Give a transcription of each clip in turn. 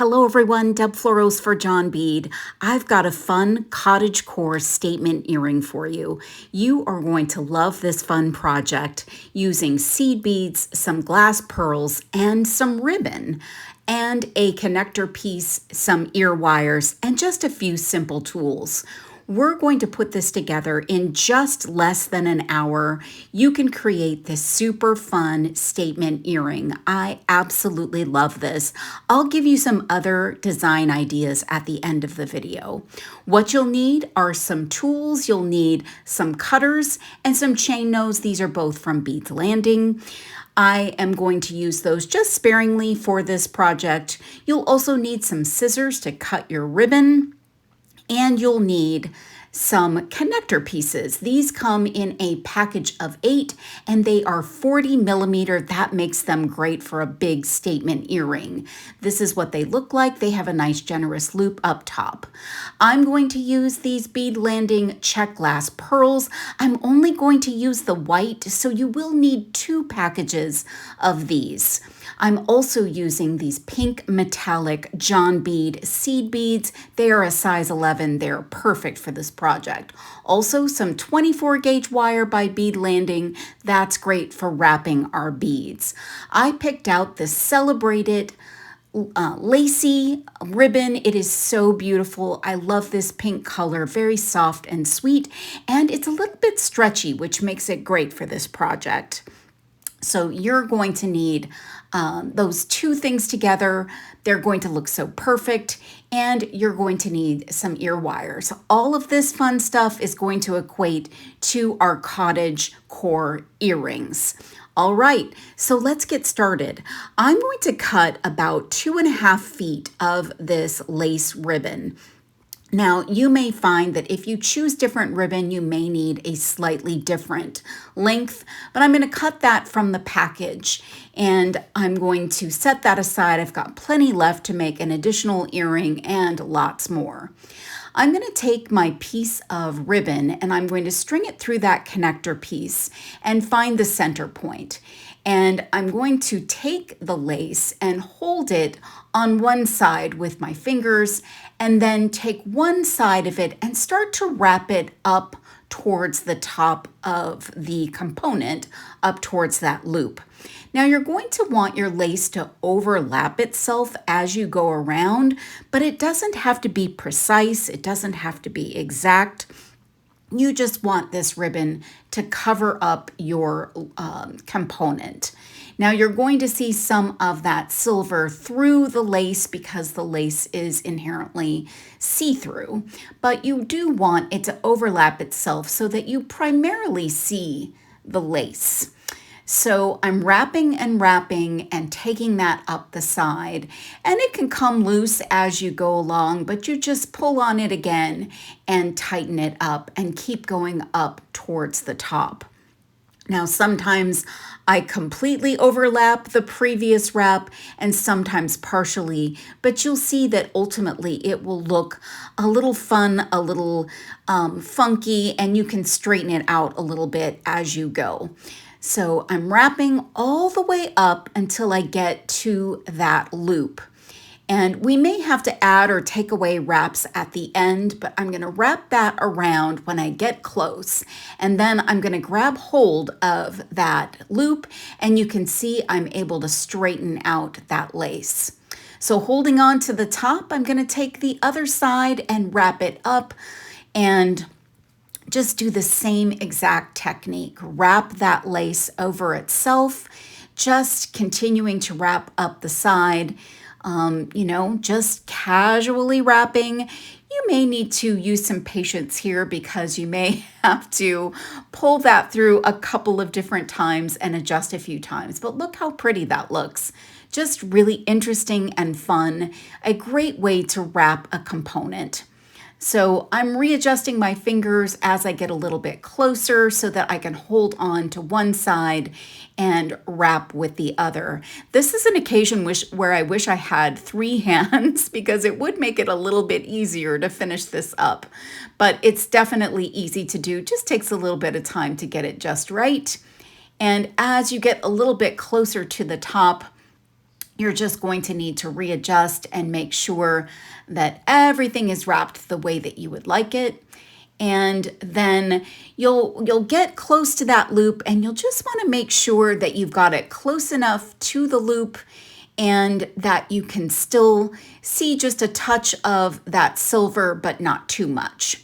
Hello everyone, Deb Floros for John Bead. I've got a fun cottage core statement earring for you. You are going to love this fun project using seed beads, some glass pearls, and some ribbon, and a connector piece, some ear wires, and just a few simple tools. We're going to put this together in just less than an hour. You can create this super fun statement earring. I absolutely love this. I'll give you some other design ideas at the end of the video. What you'll need are some tools. You'll need some cutters and some chain nose. These are both from Beads Landing. I am going to use those just sparingly for this project. You'll also need some scissors to cut your ribbon. And you'll need some connector pieces. These come in a package of 8 and they are 40 millimeter. That makes them great for a big statement earring. This is what they look like. They have a nice generous loop up top. I'm going to use these Bead Landing Czech glass pearls. I'm only going to use the white, so you will need 2 packages of these. I'm also using these pink metallic John Bead seed beads. They are a size 11. They're perfect for this project. Also some 24 gauge wire by Bead Landing. That's great for wrapping our beads. I picked out this celebrated lacy ribbon. It is so beautiful. I love this pink color, very soft and sweet, and it's a little bit stretchy, which makes it great for this project. So you're going to need those 2 things together. They're going to look so perfect, and you're going to need some ear wires. All of this fun stuff is going to equate to our cottage core earrings. All right, so let's get started. I'm going to cut about 2.5 feet of this lace ribbon. Now, you may find that if you choose different ribbon, you may need a slightly different length, but I'm going to cut that from the package and I'm going to set that aside. I've got plenty left to make an additional earring and lots more. I'm going to take my piece of ribbon and I'm going to string it through that connector piece and find the center point. And I'm going to take the lace and hold it on one side with my fingers and then take one side of it and start to wrap it up towards the top of the component, up towards that loop. Now you're going to want your lace to overlap itself as you go around, but it doesn't have to be precise. It doesn't have to be exact. You just want this ribbon to cover up your component. Now you're going to see some of that silver through the lace because the lace is inherently see-through, but you do want it to overlap itself so that you primarily see the lace. So I'm wrapping and taking that up the side, and it can come loose as you go along, but you just pull on it again and tighten it up and keep going up towards the top. Now, sometimes I completely overlap the previous wrap and sometimes partially, but you'll see that ultimately it will look a little fun, a little funky, and you can straighten it out a little bit as you go. So I'm wrapping all the way up until I get to that loop. And we may have to add or take away wraps at the end, but I'm going to wrap that around when I get close. And then I'm going to grab hold of that loop, and you can see I'm able to straighten out that lace. So holding on to the top, I'm going to take the other side and wrap it up and just do the same exact technique. Wrap that lace over itself, just continuing to wrap up the side, just casually wrapping. You may need to use some patience here because you may have to pull that through a couple of different times and adjust a few times. But look how pretty that looks. Just really interesting and fun. A great way to wrap a component. So I'm readjusting my fingers as I get a little bit closer so that I can hold on to one side and wrap with the other. This is an occasion where I wish I had 3 hands because it would make it a little bit easier to finish this up. But it's definitely easy to do. Just takes a little bit of time to get it just right. And as you get a little bit closer to the top, you're just going to need to readjust and make sure that everything is wrapped the way that you would like it. And then you'll get close to that loop, and you'll just want to make sure that you've got it close enough to the loop and that you can still see just a touch of that silver, but not too much.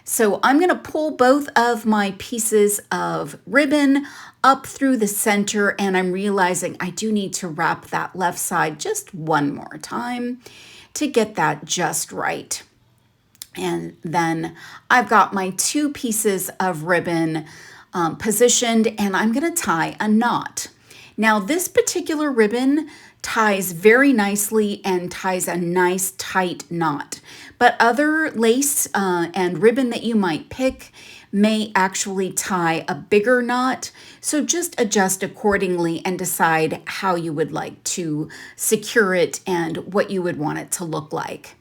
So I'm going to pull both of my pieces of ribbon up through the center, and I'm realizing I do need to wrap that left side just one more time to get that just right. And then I've got my 2 pieces of ribbon positioned, and I'm going to tie a knot. Now, this particular ribbon ties very nicely and ties a nice tight knot, but other lace and ribbon that you might pick may actually tie a bigger knot. So just adjust accordingly and decide how you would like to secure it and what you would want it to look like.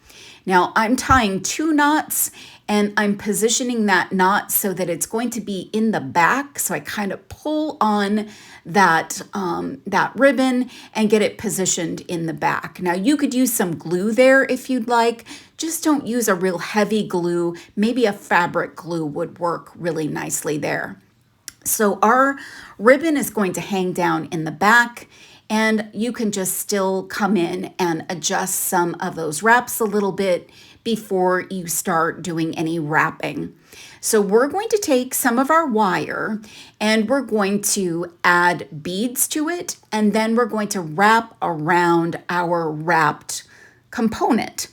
Now I'm tying 2 knots, and I'm positioning that knot so that it's going to be in the back. So I kind of pull on that ribbon and get it positioned in the back. Now you could use some glue there if you'd like. Just don't use a real heavy glue. Maybe a fabric glue would work really nicely there. So our ribbon is going to hang down in the back, and you can just still come in and adjust some of those wraps a little bit before you start doing any wrapping. So we're going to take some of our wire and we're going to add beads to it, and then we're going to wrap around our wrapped component.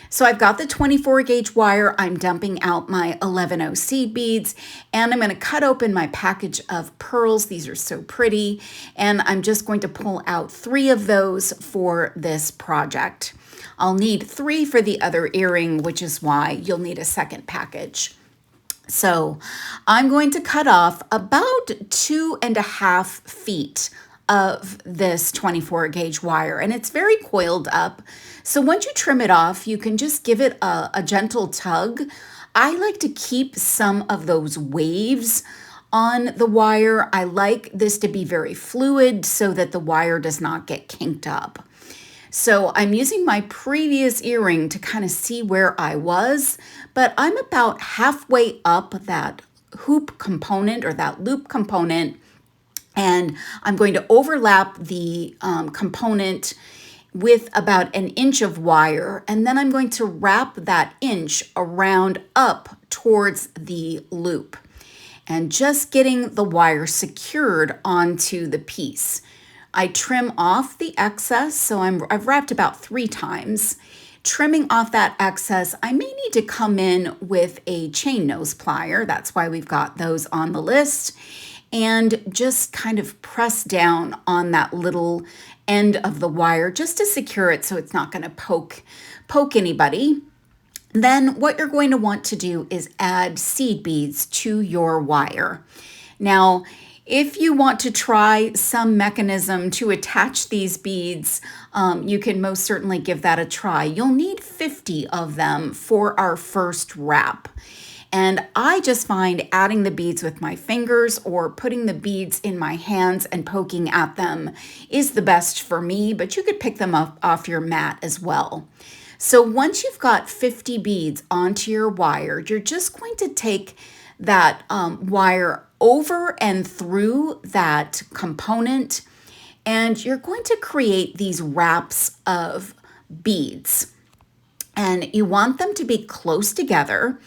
So I've got the 24 gauge wire. I'm dumping out my 11/0 seed beads, and I'm going to cut open my package of pearls. These are so pretty, and I'm just going to pull out 3 of those for this project. I'll need 3 for the other earring, which is why you'll need a second package. So I'm going to cut off about 2.5 feet of this 24 gauge wire, and it's very coiled up. So once you trim it off, you can just give it a gentle tug. I like to keep some of those waves on the wire. I like this to be very fluid so that the wire does not get kinked up. So I'm using my previous earring to kind of see where I was, but I'm about halfway up that hoop component or that loop component, and I'm going to overlap the component with about 1 inch of wire, and then I'm going to wrap that inch around up towards the loop and just getting the wire secured onto the piece. I trim off the excess, so I've wrapped about 3 times. Trimming off that excess, I may need to come in with a chain nose plier. That's why we've got those on the list. And just kind of press down on that little end of the wire just to secure it so it's not going to poke anybody. Then what you're going to want to do is add seed beads to your wire. Now, if you want to try some mechanism to attach these beads, you can most certainly give that a try. You'll need 50 of them for our first wrap. And I just find adding the beads with my fingers or putting the beads in my hands and poking at them is the best for me, but you could pick them up off your mat as well. So once you've got 50 beads onto your wire, you're just going to take that wire over and through that component, and you're going to create these wraps of beads. And you want them to be close together.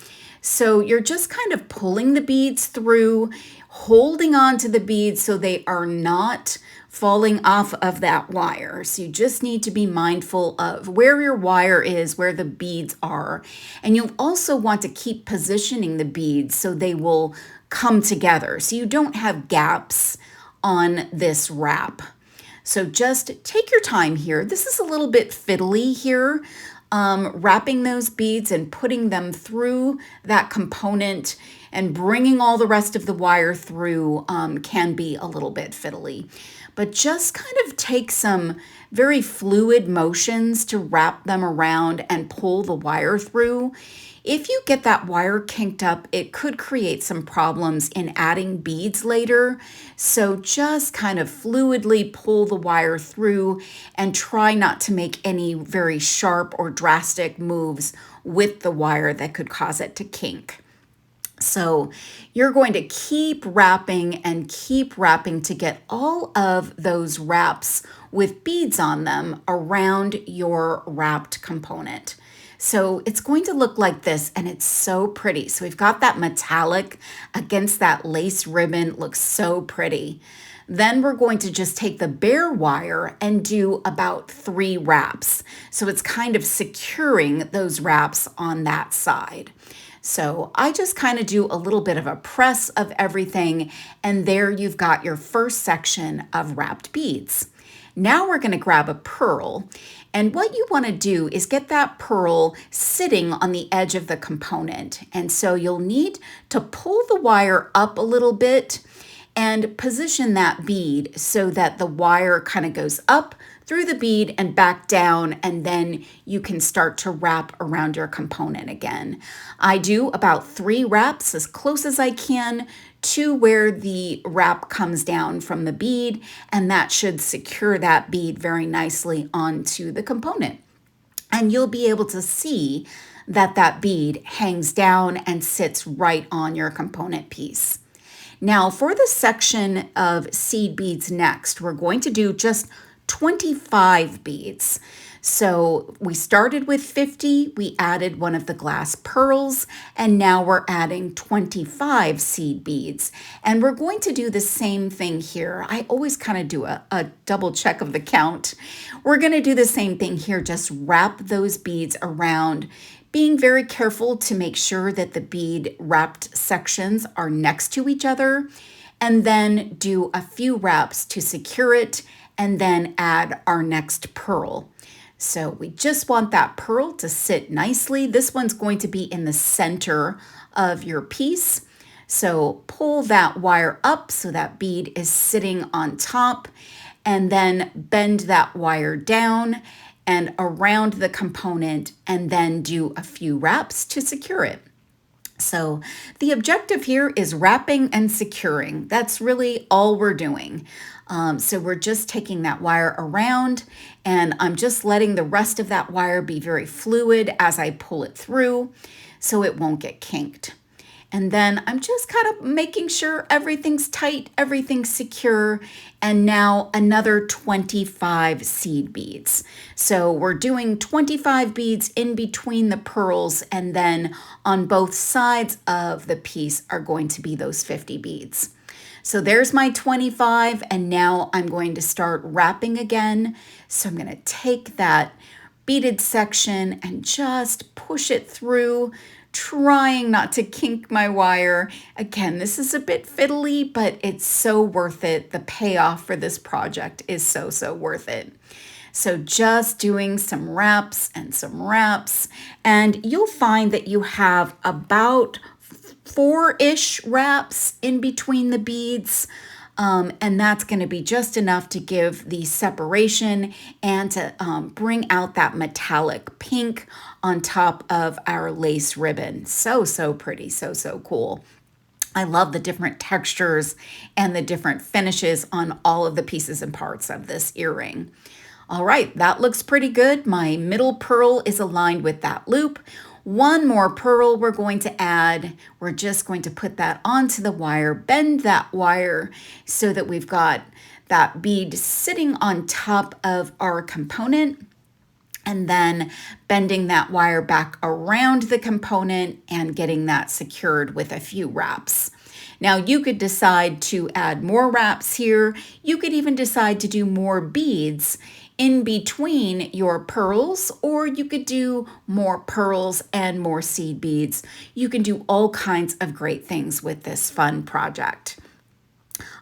So you're just kind of pulling the beads through, holding on to the beads so they are not falling off of that wire. So you just need to be mindful of where your wire is, where the beads are. And you'll also want to keep positioning the beads so they will come together, so you don't have gaps on this wrap. So just take your time here. This is a little bit fiddly here. Wrapping those beads and putting them through that component and bringing all the rest of the wire through can be a little bit fiddly. But just kind of take some very fluid motions to wrap them around and pull the wire through. If you get that wire kinked up, it could create some problems in adding beads later. So just kind of fluidly pull the wire through and try not to make any very sharp or drastic moves with the wire that could cause it to kink. So you're going to keep wrapping and keep wrapping to get all of those wraps with beads on them around your wrapped component. So it's going to look like this, and it's so pretty. So we've got that metallic against that lace ribbon. It looks so pretty. Then we're going to just take the bare wire and do about 3 wraps. So it's kind of securing those wraps on that side. So I just kind of do a little bit of a press of everything, and there you've got your first section of wrapped beads. Now we're going to grab a pearl, and what you want to do is get that pearl sitting on the edge of the component. And so you'll need to pull the wire up a little bit and position that bead so that the wire kind of goes up through the bead and back down, and then you can start to wrap around your component again. I do about 3 wraps as close as I can to where the wrap comes down from the bead, and that should secure that bead very nicely onto the component. And you'll be able to see that that bead hangs down and sits right on your component piece. Now for the section of seed beads next, we're going to do just 25 beads. So we started with 50, we added one of the glass pearls, and now we're adding 25 seed beads. And we're going to do the same thing here. I always kind of do a double check of the count. We're going to do the same thing here, just wrap those beads around, being very careful to make sure that the bead wrapped sections are next to each other, and then do a few wraps to secure it, and then add our next pearl. So we just want that pearl to sit nicely. This one's going to be in the center of your piece. So pull that wire up so that bead is sitting on top, and then bend that wire down and around the component, and then do a few wraps to secure it. So the objective here is wrapping and securing. That's really all we're doing. So we're just taking that wire around, and I'm just letting the rest of that wire be very fluid as I pull it through so it won't get kinked. And then I'm just kind of making sure everything's tight, everything's secure. And now another 25 seed beads. So we're doing 25 beads in between the pearls, and then on both sides of the piece are going to be those 50 beads. So there's my 25, and now I'm going to start wrapping again. So I'm going to take that beaded section and just push it through, trying not to kink my wire. Again, this is a bit fiddly, but it's so worth it. The payoff for this project is so worth it. So just doing some wraps and some wraps, and you'll find that you have about 4-ish wraps in between the beads. And that's going to be just enough to give the separation and to bring out that metallic pink on top of our lace ribbon. So pretty, so cool. I love the different textures and the different finishes on all of the pieces and parts of this earring. All right, that looks pretty good. My middle pearl is aligned with that loop. One more pearl we're going to add. We're just going to put that onto the wire, bend that wire so that we've got that bead sitting on top of our component, and then bending that wire back around the component and getting that secured with a few wraps. Now you could decide to add more wraps here. You could even decide to do more beads in between your pearls, or you could do more pearls and more seed beads. You can do all kinds of great things with this fun project.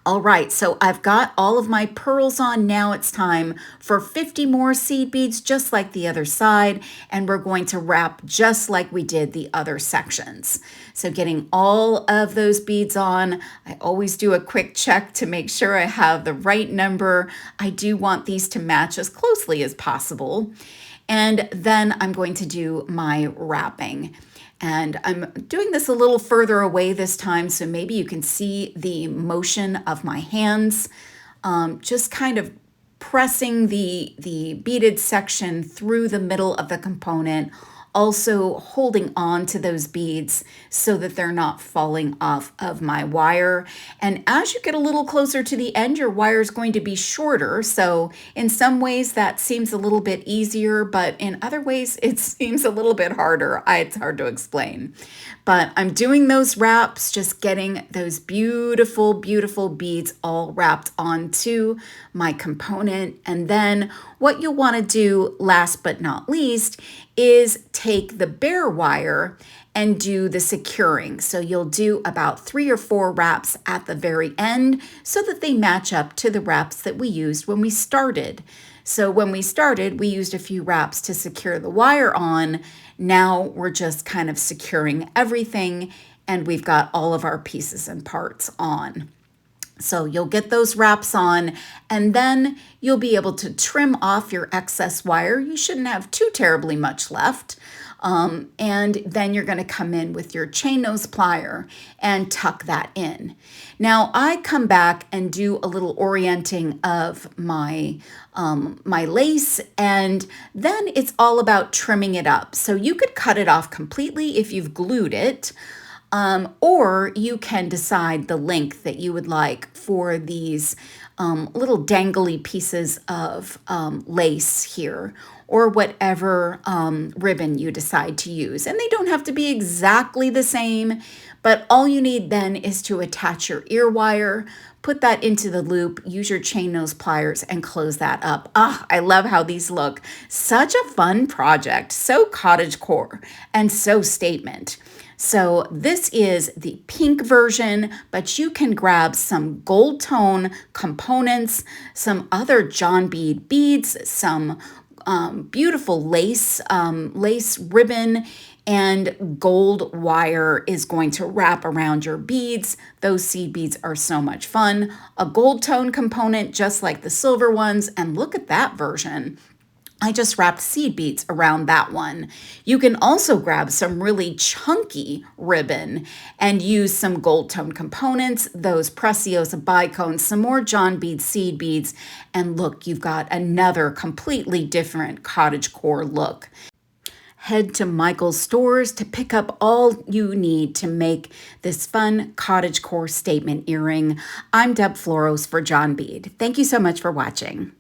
All right, so I've got all of my pearls on. Now it's time for 50 more seed beads, just like the other side, and we're going to wrap just like we did the other sections. So getting all of those beads on, I always do a quick check to make sure I have the right number. I do want these to match as closely as possible. And then I'm going to do my wrapping. And I'm doing this a little further away this time, so maybe you can see the motion of my hands, just kind of pressing the beaded section through the middle of the component, also holding on to those beads so that they're not falling off of my wire. And as you get a little closer to the end, your wire is going to be shorter. So in some ways that seems a little bit easier, but in other ways it seems a little bit harder. It's hard to explain. But I'm doing those wraps, just getting those beautiful, beautiful beads all wrapped onto my component. And then what you'll want to do, last but not least, is take the bare wire and do the securing. So you'll do about 3 or 4 wraps at the very end so that they match up to the wraps that we used when we started. So when we started, we used a few wraps to secure the wire on. Now we're just kind of securing everything, and we've got all of our pieces and parts on. So you'll get those wraps on, and then you'll be able to trim off your excess wire. You shouldn't have too terribly much left. And then you're going to come in with your chain nose plier and tuck that in. Now I come back and do a little orienting of my my lace, and then it's all about trimming it up. So you could cut it off completely if you've glued it. Or you can decide the length that you would like for these little dangly pieces of lace here, or whatever ribbon you decide to use. And they don't have to be exactly the same, but all you need then is to attach your ear wire, put that into the loop, use your chain nose pliers, and close that up. I love how these look. Such a fun project, so cottage core and so statement. So this is the pink version, but you can grab some gold tone components, some other John bead beads, some beautiful lace ribbon, and gold wire is going to wrap around your beads. Those seed beads are so much fun. A gold tone component just like the silver ones, and look at that version. I just wrapped seed beads around that one. You can also grab some really chunky ribbon and use some gold tone components, those Preciosa bicones, some more John bead seed beads, and look, you've got another completely different cottage core look. Head to Michael's stores to pick up all you need to make this fun cottage core statement earring. I'm Deb Floros for John Bead. Thank you so much for watching.